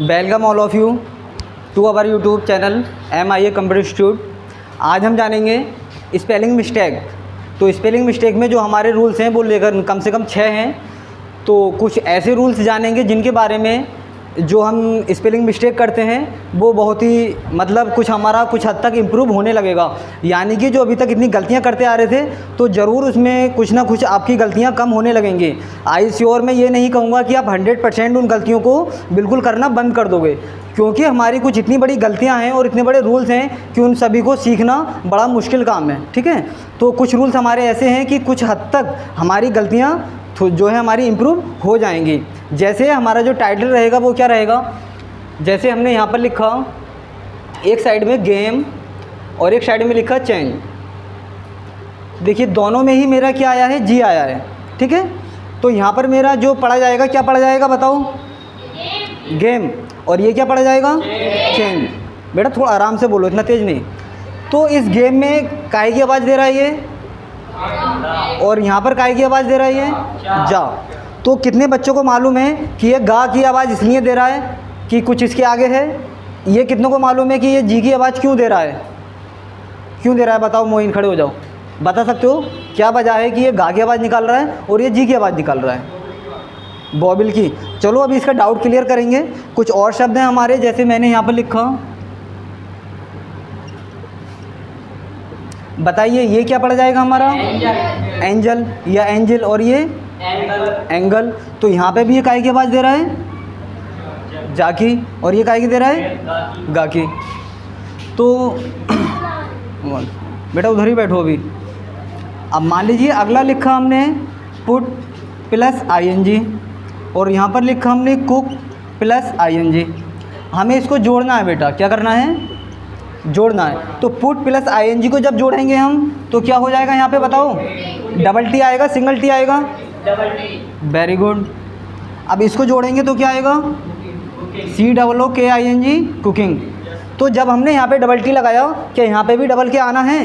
Welcome all of you to our YouTube channel MIA computer institute. आज हम जानेंगे spelling mistake. तो spelling mistake में जो हमारे रूल्स हैं वो लेकर कम से कम 6 हैं। तो कुछ ऐसे रूल्स जानेंगे जिनके बारे में जो हम स्पेलिंग मिस्टेक करते हैं वो बहुत ही कुछ हमारा कुछ हद तक इम्प्रूव होने लगेगा। यानी कि जो अभी तक इतनी गलतियां करते आ रहे थे तो ज़रूर उसमें कुछ ना कुछ आपकी गलतियां कम होने लगेंगी। आई श्योर मैं ये नहीं कहूँगा कि आप 100% उन गलतियों को बिल्कुल करना बंद कर दोगे, क्योंकि हमारी कुछ इतनी बड़ी गलतियां हैं और इतने बड़े रूल्स हैं कि उन सभी को सीखना बड़ा मुश्किल काम है। ठीक है, तो कुछ रूल्स हमारे ऐसे हैं कि कुछ हद तक हमारी गलतियाँ जो है हमारी इम्प्रूव हो जाएंगी। जैसे हमारा जो टाइटल रहेगा वो क्या रहेगा, जैसे हमने यहाँ पर लिखा एक साइड में गेम और एक साइड में लिखा चेंज। देखिए दोनों में ही मेरा क्या आया है, जी आया है। ठीक है, तो यहाँ पर मेरा जो पढ़ा जाएगा क्या पढ़ा जाएगा बताओ, गेम। और ये क्या पढ़ा जाएगा, चेंज। बेटा थोड़ा आराम से बोलो, इतना तेज़ नहीं। तो इस गेम में काय की आवाज़ दे रहा है ये, और यहाँ पर काय की आवाज़ दे रहा है ये, जा। तो कितने बच्चों को मालूम है कि ये गा की आवाज़ इसलिए दे रहा है कि कुछ इसके आगे है। ये कितनों को मालूम है कि ये जी की आवाज़ क्यों दे रहा है, क्यों दे रहा है बताओ। मोइन खड़े हो जाओ, बता सकते हो क्या वजह है कि ये गा की आवाज़ निकाल रहा है और ये जी की आवाज़ निकाल रहा है, बॉबिल की। चलो अभी इसका डाउट क्लियर करेंगे। कुछ और शब्द हैं हमारे, जैसे मैंने यहाँ पर लिखा, बताइए ये क्या पढ़ा जाएगा हमारा, एंजल या एंजल, और ये एंगल। तो यहाँ पे भी ये काय की आवाज़ दे रहा है, जाकी, और ये काय की दे रहा है, गा की। तो बेटा उधर ही बैठो अभी। अब मान लीजिए अगला लिखा हमने पुट प्लस ING, और यहाँ पर लिखा हमने कुक प्लस ING। हमें इसको जोड़ना है बेटा, क्या करना है, जोड़ना है। तो पुट प्लस ING को जब जोड़ेंगे हम तो क्या हो जाएगा यहाँ पे बताओ, डबल टी आएगा, सिंगल टी आएगा, डबल टी। Very good. अब इसको जोड़ेंगे तो क्या आएगा, COOKING, कुकिंग। तो जब हमने यहाँ पे डबल टी लगाया, क्या यहाँ पे भी डबल के आना है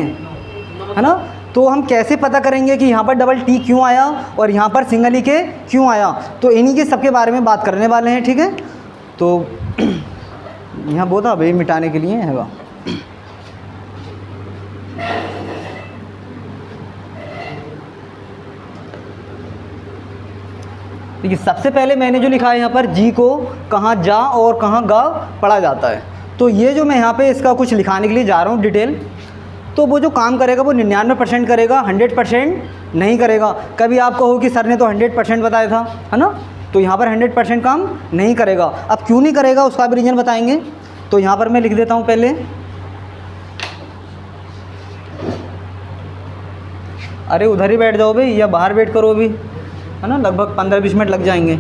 ना। तो हम कैसे पता करेंगे कि यहाँ पर डबल टी क्यों आया और यहाँ पर सिंगल ही के क्यों आया। तो इन्हीं के सबके बारे में बात करने वाले हैं। ठीक है, तो यहाँ बोता भाई मिटाने के लिए हैगा। देखिए सबसे पहले मैंने जो लिखा है यहाँ पर, जी को कहाँ जा और कहाँ गा पढ़ा जाता है। तो ये जो मैं यहाँ पे इसका कुछ लिखाने के लिए जा रहा हूँ डिटेल, तो वो जो काम करेगा वो 99% करेगा, 100% नहीं करेगा। कभी आप कहो कि सर ने तो 100% बताया था, है ना, तो यहाँ पर 100% काम नहीं करेगा। अब क्यों नहीं करेगा उसका भी रीज़न बताएंगे। तो यहाँ पर मैं लिख देता हूँ पहले, अरे उधर ही बैठ जाओ भाई या बाहर वेट करो अभी, है ना, लगभग 15-20 मिनट लग जाएंगे।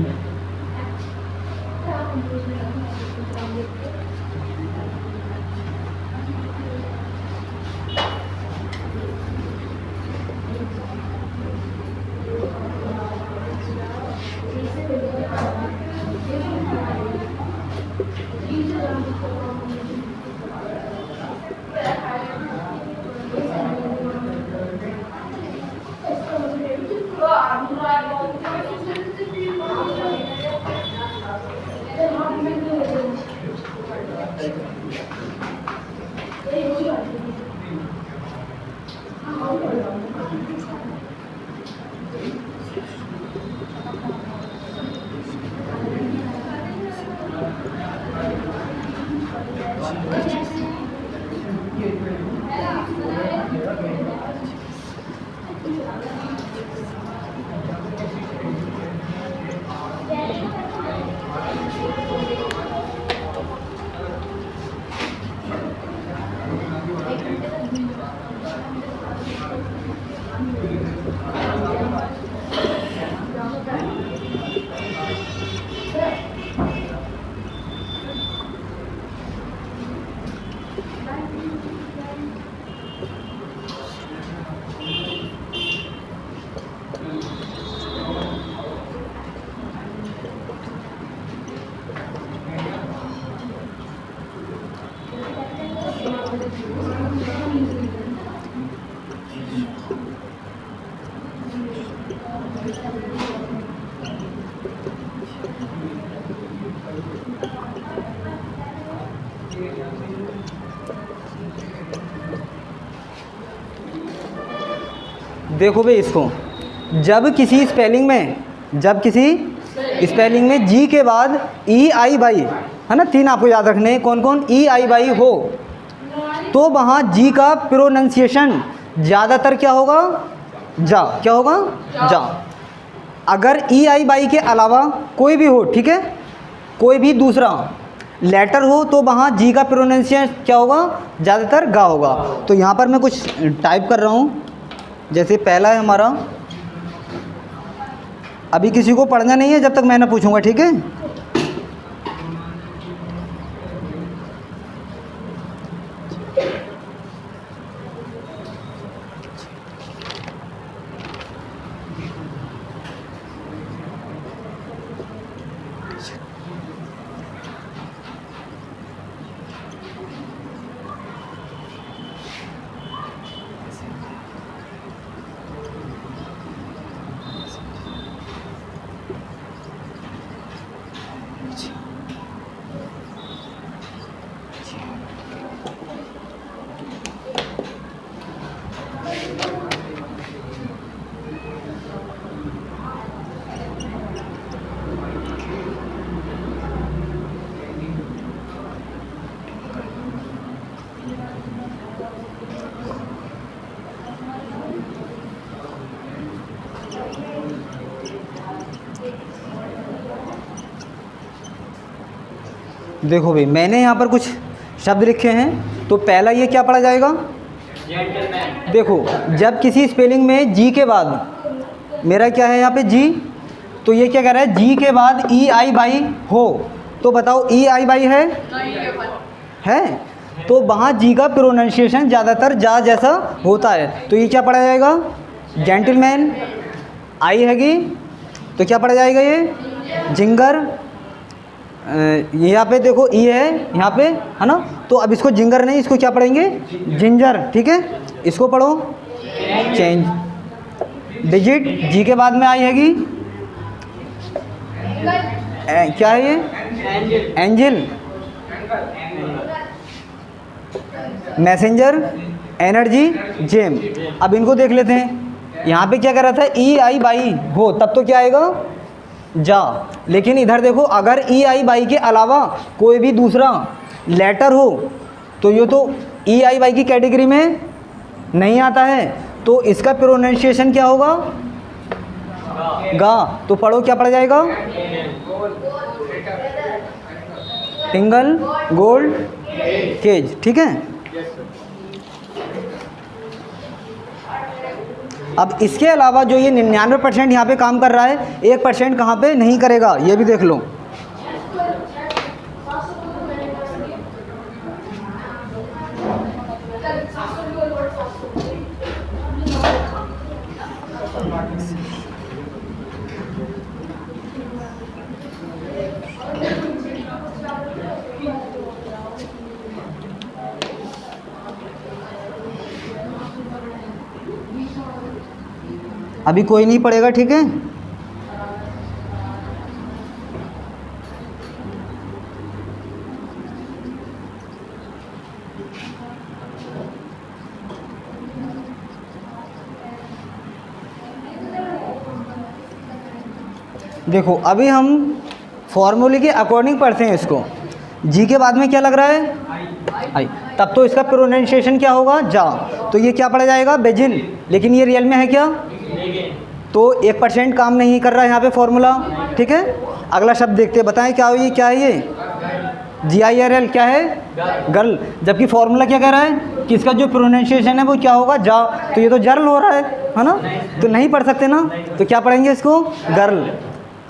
देखो भाई इसको, जब किसी स्पेलिंग में जी के बाद ई आई बाई, है ना, 3 आपको याद रखने हैं, कौन कौन, ई आई बाई हो, तो वहाँ जी का प्रोनाउंसिएशन ज़्यादातर क्या होगा, जा, क्या होगा, जा। अगर ई आई बाई के अलावा कोई भी हो, ठीक है, कोई भी दूसरा लेटर हो, तो वहाँ जी का प्रोनाउंसिएशन क्या होगा, ज़्यादातर गा होगा। तो यहाँ पर मैं कुछ टाइप कर रहा हूँ, जैसे पहला है हमारा, अभी किसी को पढ़ना नहीं है जब तक मैं ना पूछूंगा, ठीक है। देखो भाई मैंने यहाँ पर कुछ शब्द लिखे हैं, तो पहला ये क्या पढ़ा जाएगा, देखो जब किसी स्पेलिंग में जी के बाद, मेरा क्या है यहाँ पे जी, तो ये क्या कह रहा है, जी के बाद ई आई बाई हो, तो बताओ ई आई बाई है, तो वहाँ जी का प्रोनाउंसिएशन ज़्यादातर जा जैसा होता है, तो ये क्या पढ़ा जाएगा, जेंटलमैन, आई हैगी, तो क्या पढ़ा जाएगा ये, जिंगर, यहाँ पे देखो ई है यहाँ पे, है ना, तो अब इसको जिंगर नहीं, इसको क्या पढ़ेंगे, जिंजर, ठीक है, इसको पढ़ो, चेंज, डिजिट जी के बाद में आई हैगी, क्या है ये, एंजल, मैसेंजर, एनर्जी, जेम। अब इनको देख लेते हैं, यहाँ पे क्या कर रहा था, ई आई बाई हो, तब तो क्या आएगा, जा, लेकिन इधर देखो अगर ई आई बाई के अलावा कोई भी दूसरा लेटर हो, तो ये तो ई आई बाई की कैटेगरी में नहीं आता है, तो इसका प्रोनाउंसिएशन क्या होगा, गा, तो पढ़ो क्या पढ़ा जाएगा, टिंगल, गोल्ड, केज, ठीक है। अब इसके अलावा जो ये 99% यहाँ पे काम कर रहा है, 1% कहाँ पे नहीं करेगा, ये भी देख लो। अभी कोई नहीं पढ़ेगा, ठीक है। देखो अभी हम फॉर्मूले के अकॉर्डिंग पढ़ते हैं इसको, जी के बाद में क्या लग रहा है, आई, तब तो इसका प्रोनाउंसिएशन क्या होगा, जा, तो ये क्या पढ़ा जाएगा, बेजिन, लेकिन ये रियल में है क्या, तो 1% काम नहीं कर रहा है यहाँ पे फॉर्मूला, ठीक है। अगला शब्द देखते हैं, बताएं क्या हो, ये क्या है, ये GIRL क्या है, गर्ल, जबकि फॉर्मूला क्या कह रहा है कि इसका जो प्रोनाउंसिएशन है वो क्या होगा, जा, तो ये तो जर्ल हो रहा है ना, तो नहीं पढ़ सकते ना, तो क्या पढ़ेंगे इसको, गर्ल।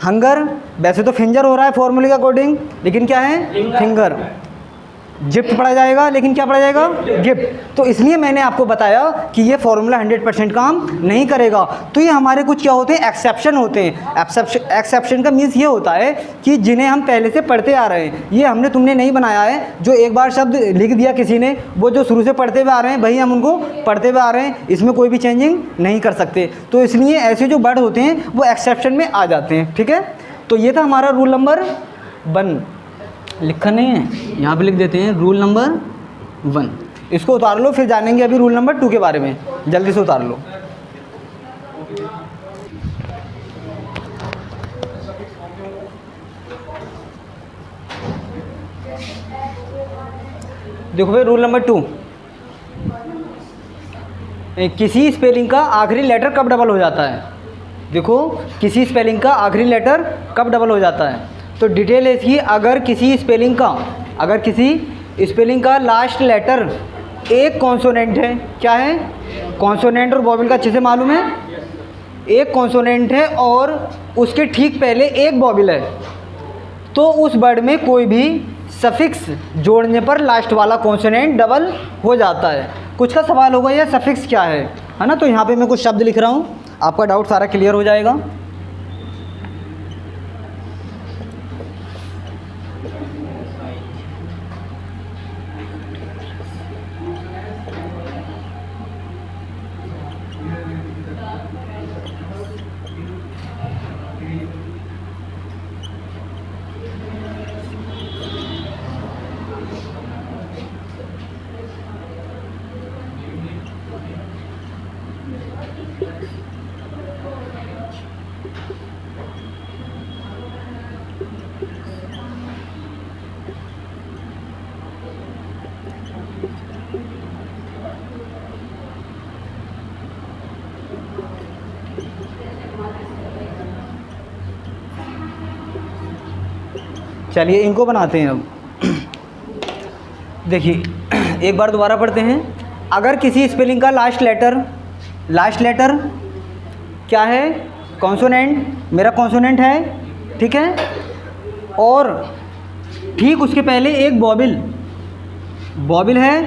हंगर, वैसे तो फिंगर हो रहा है फॉर्मूले के अकॉर्डिंग, लेकिन क्या है, फिंगर। जिफ्ट पढ़ा जाएगा, लेकिन क्या पढ़ा जाएगा, गिफ्ट। तो इसलिए मैंने आपको बताया कि ये फॉर्मूला 100% काम नहीं करेगा। तो ये हमारे कुछ क्या होते हैं, एक्सेप्शन होते हैं। एक्सेप्शन का मीन्स ये होता है कि जिन्हें हम पहले से पढ़ते आ रहे हैं, ये हमने तुमने नहीं बनाया है, जो एक बार शब्द लिख दिया किसी ने, वो जो शुरू से पढ़ते हुए आ रहे हैं वही हम उनको पढ़ते हुए आ रहे हैं, इसमें कोई भी चेंजिंग नहीं कर सकते। तो इसलिए ऐसे जो वर्ड होते हैं वो एक्सेप्शन में आ जाते हैं, ठीक है। तो ये था हमारा रूल नंबर 1। लिखा नहीं है, यहाँ पे लिख देते हैं रूल नंबर 1। इसको उतार लो, फिर जानेंगे अभी रूल नंबर 2 के बारे में। जल्दी से उतार लो। देखो भाई, रूल नंबर 2, किसी स्पेलिंग का आखिरी लेटर कब डबल हो जाता है। देखो, किसी स्पेलिंग का आखिरी लेटर कब डबल हो जाता है। तो डिटेल इसकी, अगर किसी स्पेलिंग का लास्ट लेटर एक कॉन्सोनेंट है, क्या है, कॉन्सोनेंट और वॉवेल का अच्छे से मालूम है, एक कॉन्सोनेंट है और उसके ठीक पहले एक वॉवेल है, तो उस वर्ड में कोई भी सफिक्स जोड़ने पर लास्ट वाला कॉन्सोनेंट डबल हो जाता है। कुछ का सवाल होगा यह सफिक्स क्या है ना। तो यहाँ पे मैं कुछ शब्द लिख रहा हूँ, आपका डाउट सारा क्लियर हो जाएगा। चलिए इनको बनाते हैं अब। देखिए, एक बार दोबारा पढ़ते हैं। अगर किसी स्पेलिंग का लास्ट लेटर क्या है, कॉन्सोनेंट, मेरा कॉन्सोनेंट है, ठीक है, और ठीक उसके पहले एक वॉवेल है,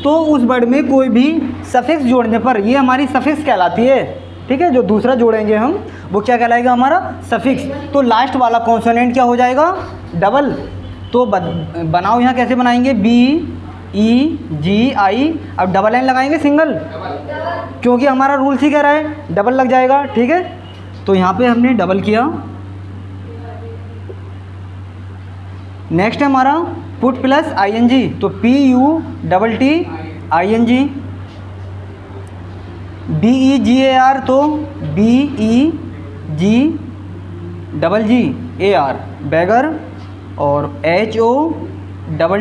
तो उस वर्ड में कोई भी सफिक्स जोड़ने पर, ये हमारी सफिक्स कहलाती है, ठीक है। जो दूसरा जोड़ेंगे हम वो क्या कहलाएगा, हमारा सफिक्स। तो लास्ट वाला कॉन्सोनेंट क्या हो जाएगा, डबल। तो बनाओ, यहाँ कैसे बनाएंगे, BEGI, अब डबल एन लगाएंगे सिंगल, क्योंकि हमारा रूल ही कह रहा है डबल लग जाएगा, ठीक है। तो यहाँ पे हमने डबल किया। नेक्स्ट है हमारा पुट प्लस ING, तो PUTTING। BEGAR, तो BEGAR बैगर, और HOTTEST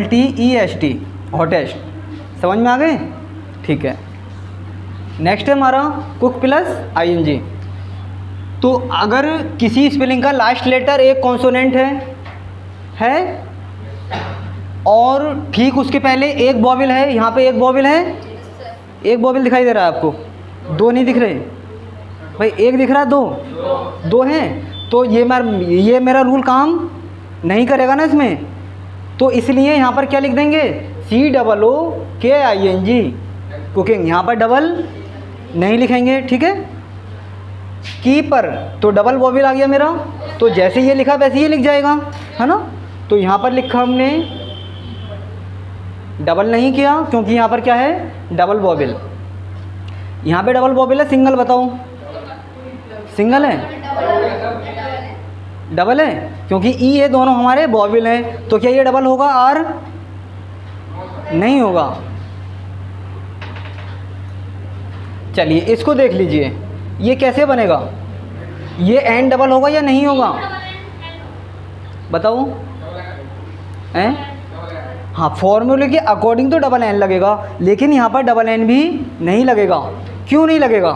हॉटेस्ट। समझ में आ गए, ठीक है। नेक्स्ट है हमारा कुक प्लस ING। तो अगर किसी स्पेलिंग का लास्ट लेटर एक कॉन्सोनेंट है और ठीक उसके पहले एक वॉवेल है, यहाँ पे एक वॉवेल है, एक वॉवेल दिखाई दे रहा है आपको, दो नहीं दिख रहे भाई, एक दिख रहा है, दो हैं। तो ये मेरा रूल काम नहीं करेगा ना इसमें, तो इसलिए यहाँ पर क्या लिख देंगे, COOKING, कुकिंग। यहाँ पर डबल नहीं लिखेंगे, ठीक है। कीपर, तो डबल वॉवेल आ गया मेरा, तो जैसे ये लिखा वैसे ये लिख जाएगा, है ना। तो यहाँ पर लिखा हमने, डबल नहीं किया, क्योंकि यहाँ पर क्या है, डबल वॉवेल। यहाँ पे डबल वॉवेल है, सिंगल बताओ, सिंगल है, डबल है, क्योंकि ई ये दोनों हमारे वॉवेल हैं, तो क्या ये डबल होगा, आर नहीं होगा। चलिए इसको देख लीजिए, ये कैसे बनेगा, ये एन डबल होगा या नहीं होगा, बताओ हैं। हाँ, फॉर्मूले के अकॉर्डिंग तो डबल एन लगेगा, लेकिन यहाँ पर डबल एन भी नहीं लगेगा। क्यों नहीं लगेगा,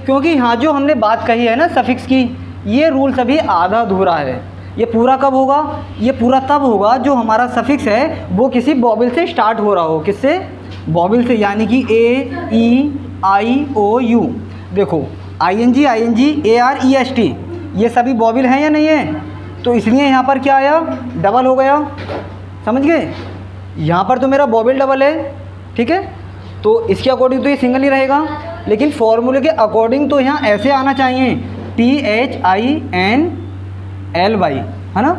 क्योंकि यहाँ जो हमने बात कही है ना सफिक्स की, ये रूल सभी आधा अधूरा है। ये पूरा कब होगा, ये पूरा तब होगा जो हमारा सफिक्स है वो किसी वॉवेल से स्टार्ट हो रहा हो। किससे, वॉवेल से, यानी कि AEIOU। देखो ING, AREST, ये सभी वॉवेल हैं या नहीं है, तो इसलिए यहाँ पर क्या आया, डबल हो गया। समझ गए, यहाँ पर तो मेरा वॉवेल डबल है, ठीक है, तो इसके अकॉर्डिंग तो ये सिंगल ही रहेगा, लेकिन फॉर्मूले के अकॉर्डिंग तो यहाँ ऐसे आना चाहिए, THINLY, है ना,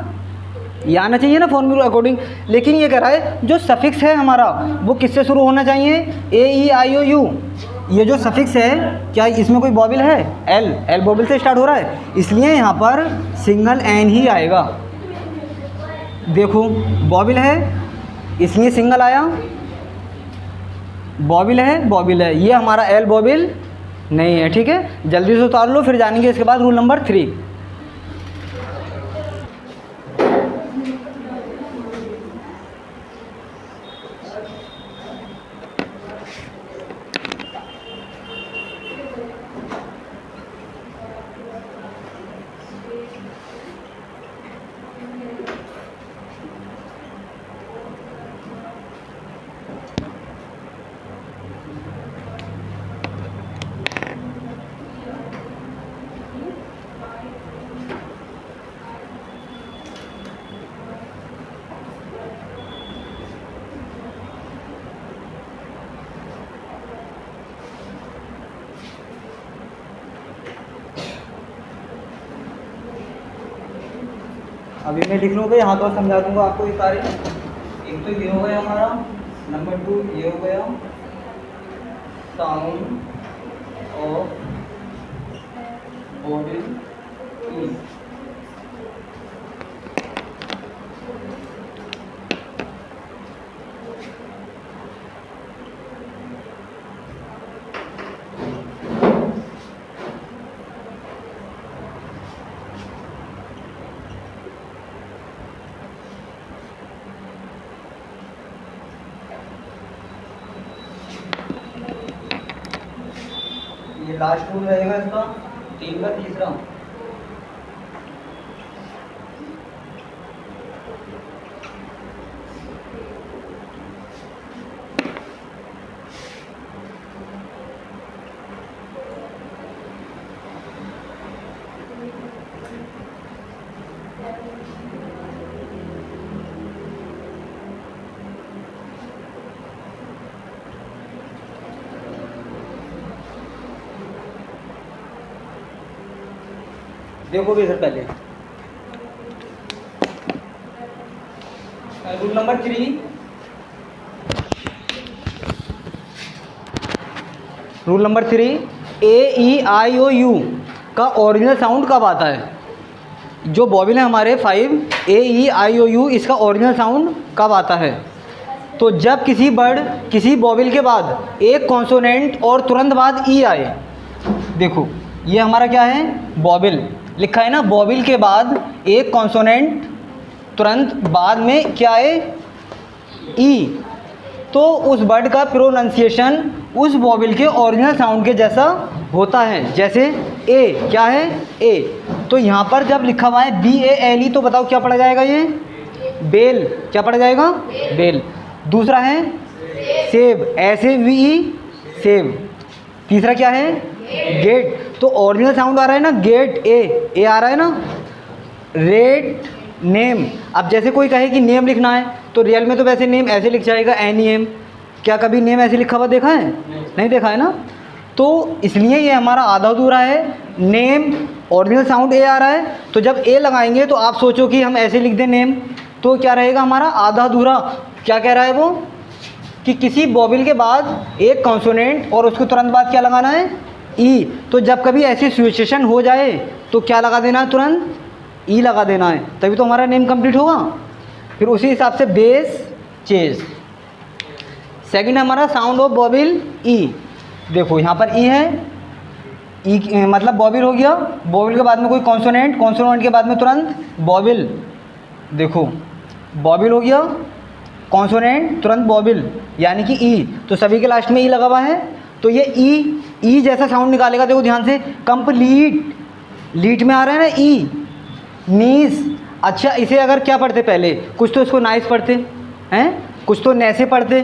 ये आना चाहिए ना फॉर्मूले अकॉर्डिंग। लेकिन ये कह रहा है जो सफिक्स है हमारा वो किससे शुरू होना चाहिए, AEIOU। ये जो सफिक्स है, क्या इसमें कोई वॉवेल है, एल वॉवेल से स्टार्ट हो रहा है, इसलिए यहाँ पर सिंगल एन ही आएगा। देखो बॉबिल है, इसमें सिंगल आया, बॉबिल है, ये हमारा एल बॉबिल नहीं है। ठीक है, जल्दी से उतार लो, फिर जानेंगे इसके बाद रूल नंबर 3। अभी मैं लिख लूँगा, यहाँ तो समझा दूँगा आपको ये सारे। एक तो ये हो गया हमारा, नंबर 2 ये हो गया साउंड ऑफ बॉबिल ई। ये लास्ट रूल रहेगा इसका, 3 का तीसरा। देखो भी सर, पहले rule number 3, rule number 3, AEIOU का ओरिजिनल साउंड कब आता है? जो बॉबिल है हमारे 5, AEIOU इसका ओरिजिनल साउंड कब आता है? तो जब किसी वर्ड, किसी बॉबिल के बाद एक कॉन्सोनेंट और तुरंत बाद ई आए। देखो ये हमारा क्या है, बॉबिल लिखा है ना, बॉबिल के बाद एक कॉन्सोनेंट तुरंत बाद में क्या है, ई। तो उस वर्ड का प्रोनाउंसिएशन उस बॉबिल के ओरिजिनल साउंड के जैसा होता है। जैसे ए, क्या है ए, तो यहाँ पर जब लिखा हुआ है BALE तो बताओ क्या पढ़ा जाएगा, ये बेल, क्या पढ़ा जाएगा, बेल। दूसरा है सेब, SAVE सेब। तीसरा क्या है, गेट, तो ओरिजिनल साउंड आ रहा है ना गेट, ए आ रहा है ना। रेट, नेम, अब जैसे कोई कहे कि नेम लिखना है तो रियल में तो वैसे नेम ऐसे लिख जाएगा, NEM। क्या कभी नेम ऐसे लिखा हुआ देखा है? नहीं देखा है ना। तो इसलिए ये हमारा आधा अधूरा है। नेम ओरिजिनल साउंड ए आ रहा है, तो जब ए लगाएंगे तो आप सोचो कि हम ऐसे लिख दें नेम, तो क्या रहेगा हमारा आधा अधूरा। क्या कह रहा है वो, कि किसी बॉबिल के बाद एक कॉन्सोनेंट और उसको तुरंत बाद क्या लगाना है, ई। तो जब कभी ऐसी सिचुएशन हो जाए तो क्या लगा देना है, तुरंत ई लगा देना है, तभी तो हमारा नेम कंप्लीट होगा। फिर उसी हिसाब से बेस, चेस। सेकंड हमारा साउंड ऑफ बॉबिल ई। देखो यहाँ पर ई है, ई मतलब बॉबिल हो गया, बॉबिल के बाद में कोई कॉन्सोनेंट, कॉन्सोनेंट के बाद में तुरंत बॉबिल। देखो बॉबिल हो गया, कॉन्सोनेंट तुरंत बॉबिल, यानी कि ई। तो सभी के लास्ट में ई लगा हुआ है, तो ये ई जैसा साउंड निकालेगा। देखो ध्यान से, कंप्लीट, लीट में आ रहा है ना ई, नीस। अच्छा इसे अगर क्या पढ़ते पहले, कुछ तो इसको नाइस पढ़ते हैं, कुछ तो नैसे पढ़ते।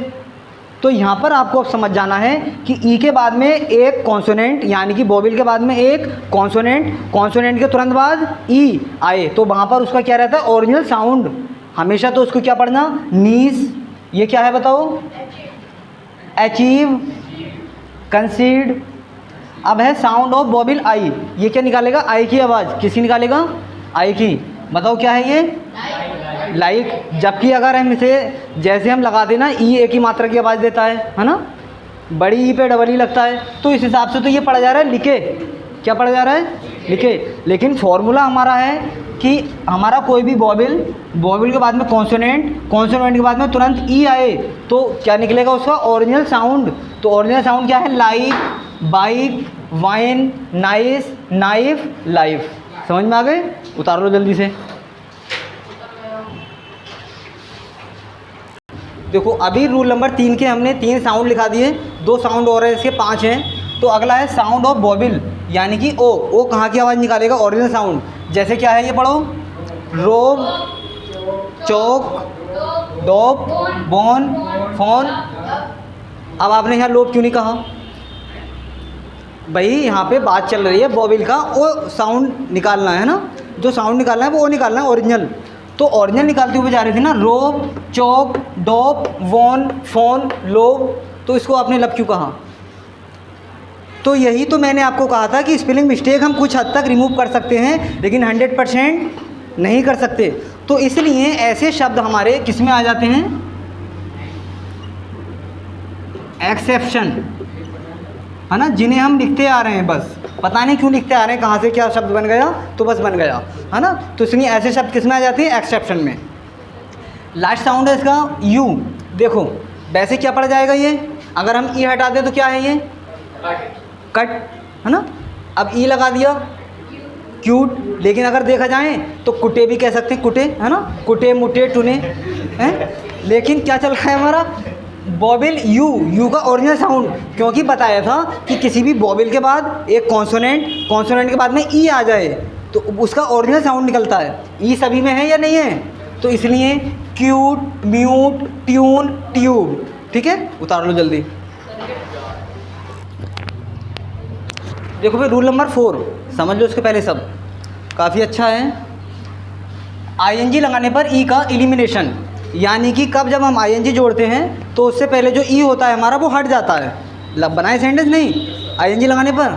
तो यहाँ पर आपको अब समझ जाना है कि ई के बाद में एक कॉन्सोनेंट, यानी कि बॉबिल के बाद में एक कॉन्सोनेंट, कॉन्सोनेंट के तुरंत बाद ई आए तो वहाँ पर उसका क्या रहता है, ओरिजिनल साउंड। हमेशा तो उसको क्या पढ़ना, नीस। ये क्या है बताओ, अचीव, कंसीड। अब है साउंड ऑफ बॉबिल आई। ये क्या निकालेगा, आई की आवाज़। किसकी निकालेगा, आई की। बताओ क्या है ये, लाइक। जबकि अगर हम इसे जैसे हम लगा देना, ई एक ही मात्रा की आवाज़ देता है ना, बड़ी ई पे डबल ई लगता है, तो इस हिसाब से तो ये पढ़ा जा रहा है लिखे। क्या पढ़ा जा रहा है, लिखे। लेकिन फॉर्मूला हमारा है कि हमारा कोई भी वॉवेल के बाद में कॉन्सोनेंट के बाद में तुरंत ई आए तो क्या निकलेगा उसका ओरिजिनल साउंड। तो ओरिजिनल साउंड क्या है? Like, bike, wine, nice, knife, life. समझ में आ गए? उतार लो जल्दी से। देखो अभी रूल नंबर 3 के हमने 3 साउंड लिखा दिए, 2 साउंड और है इसके 5 हैं। तो अगला है साउंड ऑफ वॉवेल, यानी कि ओ कहाँ की आवाज़ निकालेगा? Original sound. जैसे क्या है ये पढ़ो, रोब, चौक, डॉप, बोन, फोन। अब आपने यहाँ लोब क्यों नहीं कहा? भाई यहाँ पे बात चल रही है वॉवेल का ओ साउंड निकालना है ना, जो साउंड निकालना है वो ओ निकालना है ओरिजिनल। तो ओरिजिनल निकालते हुए जा रही थी ना, रोब, चौक, डॉप, वॉन, फोन, लोब। तो इसको आपने लब क्यों कहा? तो यही तो मैंने आपको कहा था कि स्पेलिंग मिस्टेक हम कुछ हद तक रिमूव कर सकते हैं लेकिन 100% नहीं कर सकते। तो इसलिए ऐसे शब्द हमारे किस में आ जाते हैं? एक्सेप्शन, है ना, जिन्हें हम लिखते आ रहे हैं, बस पता नहीं क्यों लिखते आ रहे हैं, कहाँ से क्या शब्द बन गया तो बस बन गया, है ना। तो इसलिए ऐसे शब्द किस में आ जाते हैं? एक्सेप्शन में। लास्ट साउंड है इसका यू। देखो वैसे क्या पड़ जाएगा ये, अगर हम ई हटा दें तो क्या है ये? कट, है ना। अब ई लगा दिया क्यूट, लेकिन अगर देखा जाए तो कुटे भी कह सकते हैं, कुटे, है ना, कुटे, मुटे, टुने हैं। लेकिन क्या चल रहा है हमारा? वॉवेल यू का ओरिजिनल साउंड, क्योंकि बताया था कि किसी भी वॉवेल के बाद एक कॉन्सोनेंट के बाद में ई आ जाए तो उसका ओरिजिनल साउंड निकलता है। ई सभी में है या नहीं है? तो इसलिए क्यूट, म्यूट, ट्यून, ट्यूब। ठीक है, उतार लो जल्दी। देखो भाई रूल नंबर 4 समझ लो इसके पहले सब, काफ़ी अच्छा है। आईएनजी लगाने पर ई का एलिमिनेशन, यानी कि कब जब हम आईएनजी जोड़ते हैं तो उससे पहले जो ई होता है हमारा वो हट जाता है। लब बनाए सेंटेंस नहीं आईएनजी लगाने पर।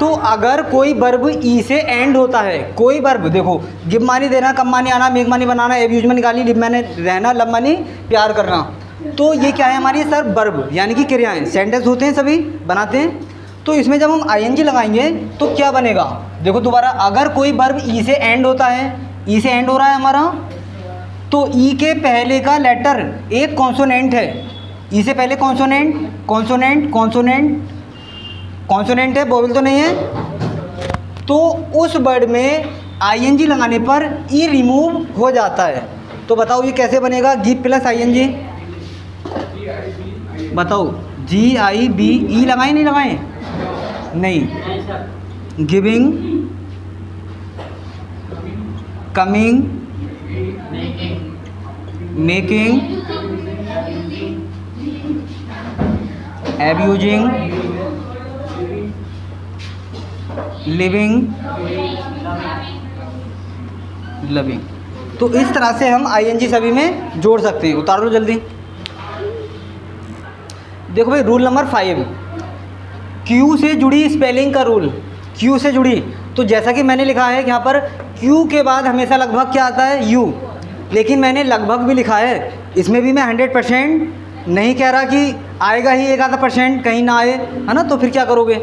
तो अगर कोई वर्ब ई से एंड होता है, कोई वर्ब, देखो गिव मानी देना, कम मानी आना, मेक मानी बनाना, एब यूज में निकाली, लिव मानी रहना, लब मानी प्यार करना। तो ये क्या है हमारी सर? वर्ब यानी कि क्रियाएं, सेंटेंस होते हैं सभी बनाते हैं। तो इसमें जब हम आईएनजी लगाएंगे तो क्या बनेगा? देखो दोबारा, अगर कोई वर्ब ई से एंड होता है, ई से एंड हो रहा है हमारा, तो ई के पहले का लेटर एक कॉन्सोनेंट है। ई से पहले कॉन्सोनेंट है, वोवेल तो नहीं है। तो उस वर्ड में आईएनजी लगाने पर ई रिमूव हो जाता है। तो बताओ ये कैसे बनेगा? गिव प्लस आईएनजी, बताओ GIB, ई लगाएं नहीं लगाएं? नहीं। Giving, coming, making, abusing, living, loving. तो इस तरह से हम आईएनजी सभी में जोड़ सकते हैं। उतार लो जल्दी। देखो भाई रूल नंबर 5, क्यू से जुड़ी स्पेलिंग का रूल। क्यू से जुड़ी, तो जैसा कि मैंने लिखा है कि यहाँ पर क्यू के बाद हमेशा लगभग क्या आता है? यू। लेकिन मैंने लगभग भी लिखा है, इसमें भी मैं 100% नहीं कह रहा कि आएगा ही 1-आधा% कहीं ना आए, है ना। तो फिर क्या करोगे?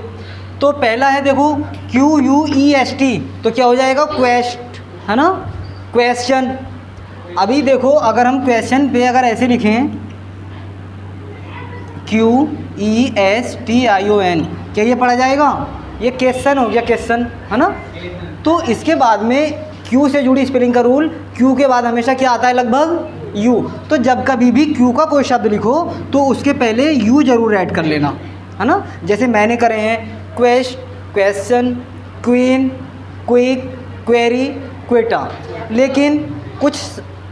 तो पहला है देखो QUEST, तो क्या हो जाएगा? क्वेस्ट, है ना, क्वेश्चन। अभी देखो अगर हम क्वेश्चन पे अगर ऐसे लिखें QESTION, क्या ये पढ़ा जाएगा? ये क्वेश्चन हो गया, क्वेश्चन, है ना। तो इसके बाद में क्यू से जुड़ी स्पेलिंग का रूल, क्यू के बाद हमेशा क्या आता है? लगभग यू। तो जब कभी भी क्यू का कोई शब्द लिखो तो उसके पहले यू जरूर ऐड कर लेना, है ना। जैसे मैंने करे हैं quest, question, queen, quick, query, Quetta. लेकिन कुछ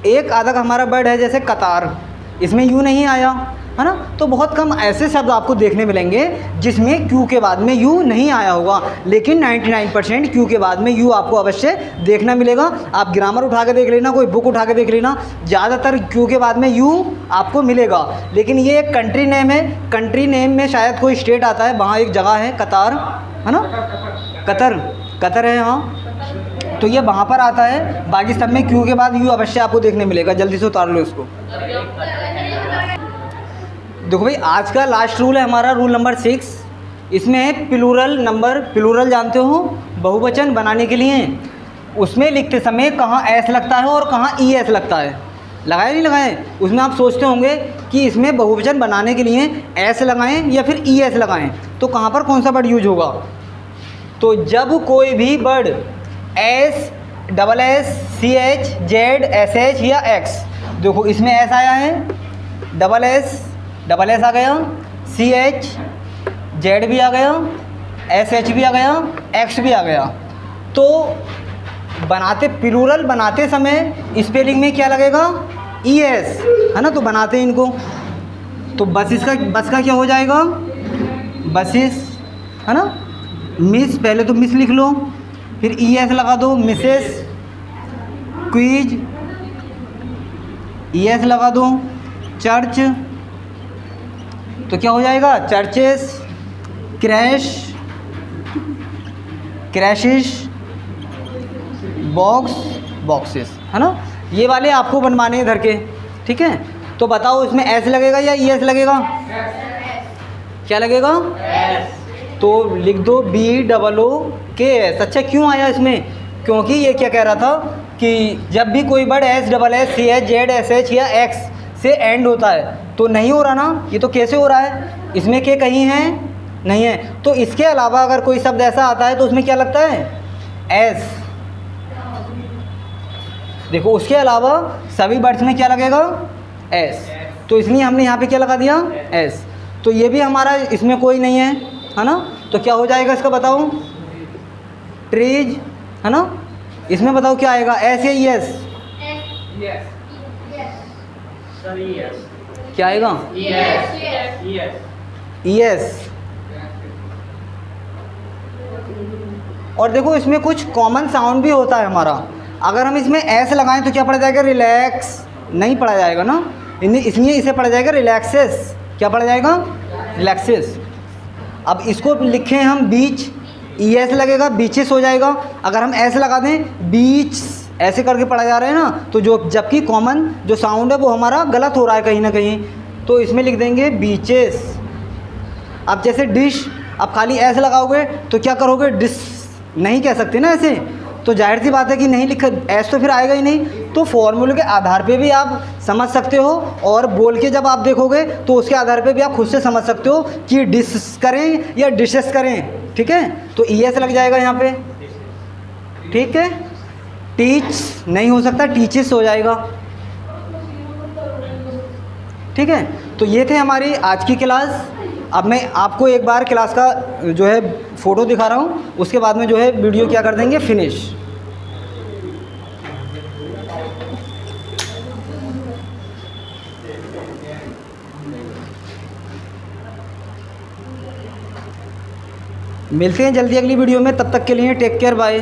एक आधा हमारा वर्ड है जैसे कतार, इसमें यू नहीं आया, है ना। तो बहुत कम ऐसे शब्द आपको देखने मिलेंगे जिसमें क्यू के बाद में यू नहीं आया होगा, लेकिन 99% क्यू के बाद में यू आपको अवश्य देखना मिलेगा। आप ग्रामर उठा के देख लेना, कोई बुक उठा के देख लेना, ज़्यादातर क्यू के बाद में यू आपको मिलेगा। लेकिन ये एक कंट्री नेम है, कंट्री नेम में शायद कोई स्टेट आता है, वहाँ एक जगह है कतार, है ना, कतर है हाँ, तो ये वहाँ पर आता है। बाकी सब में क्यू के बाद यू अवश्य आपको देखने मिलेगा। जल्दी से उतार लो इसको। देखो भाई आज का लास्ट रूल है हमारा, रूल नंबर 6। इसमें है प्लूरल नंबर। प्लूरल जानते हो, बहुवचन बनाने के लिए उसमें लिखते समय कहाँ एस लगता है और कहाँ ई एस लगता है, लगाए नहीं लगाए? उसमें आप सोचते होंगे कि इसमें बहुवचन बनाने के लिए एस लगाएं या फिर ई एस लगाएं, तो कहाँ पर कौन सा वर्ड यूज होगा? तो जब कोई भी word S, double S, C H, Z, S H या एक्स, देखो इसमें एस आया है, डबल एस आ गया, सी एच, जेड भी आ गया, एस एच भी आ गया, एक्स भी आ गया, तो बनाते प्लूरल बनाते समय स्पेलिंग में क्या लगेगा? ई एस, है ना? तो बनाते हैं इनको, तो बस का क्या हो जाएगा? बसेस, है ना? मिस, पहले तो मिस लिख लो, फिर ई एस लगा दो, मिसेस, क्वीज, ई एस लगा दो, चर्च, तो क्या हो जाएगा? चर्चेस, क्रैश, क्रैशिश, बॉक्स, बॉक्सेस, है ना? ये वाले आपको बनवाने हैं घर के, ठीक है? तो बताओ इसमें एस लगेगा या ई एस लगेगा? क्या लगेगा? तो लिख दो BOOKS। अच्छा, क्यों आया इसमें? क्योंकि ये क्या कह रहा था कि जब भी कोई word S, double S, C H, Z, S H या एक्स से एंड होता है तो नहीं हो रहा ना, ये तो कैसे हो रहा है? इसमें के कहीं है नहीं है, तो इसके अलावा अगर कोई शब्द ऐसा आता है तो उसमें क्या लगता है? एस। देखो उसके अलावा सभी वर्ड्स में क्या लगेगा? एस, तो इसलिए हमने यहाँ पे क्या लगा दिया? एस। तो ये भी हमारा इसमें कोई नहीं है ना? तो क्या हो जाएगा इसका बताओ? ट्रीज, है ना? इसमें बताओ क्या आएगा? एस या यस? क्या आएगा? यस। और देखो इसमें कुछ कॉमन साउंड भी होता है हमारा, अगर हम इसमें एस लगाएं तो क्या पढ़ा जाएगा? रिलैक्स नहीं पढ़ा जाएगा ना, इसलिए इसे पढ़ा जाएगा रिलैक्सेस। क्या पढ़ा जाएगा? रिलैक्सेस। अब इसको लिखें हम बीच, ई एस लगेगा, बीचेस हो जाएगा। अगर हम एस लगा दें बीच, ऐसे करके पढ़ा जा रहा है ना, तो जो जबकि कॉमन जो साउंड है वो हमारा गलत हो रहा है कहीं ना कहीं, तो इसमें लिख देंगे बीचेस। अब जैसे डिश, अब खाली एस लगाओगे तो क्या करोगे? डिश नहीं कह सकते ना ऐसे, तो जाहिर सी बात है कि नहीं लिखा, एस तो फिर आएगा ही नहीं। तो फॉर्मूले के आधार पे भी आप समझ सकते हो, और बोल के जब आप देखोगे तो उसके आधार पे भी आप खुद से समझ सकते हो कि डिश करें या डिशेस करें, ठीक है? तो ई एस लग जाएगा यहाँ पे, ठीक है? टीच नहीं हो सकता, टीचेस हो जाएगा, ठीक है? तो ये थे हमारी आज की क्लास। अब मैं आपको एक बार क्लास का जो है फ़ोटो दिखा रहा हूँ, उसके बाद में जो है वीडियो क्या कर देंगे? फिनिश। मिलते हैं जल्दी अगली वीडियो में, तब तक के लिए टेक केयर, बाय।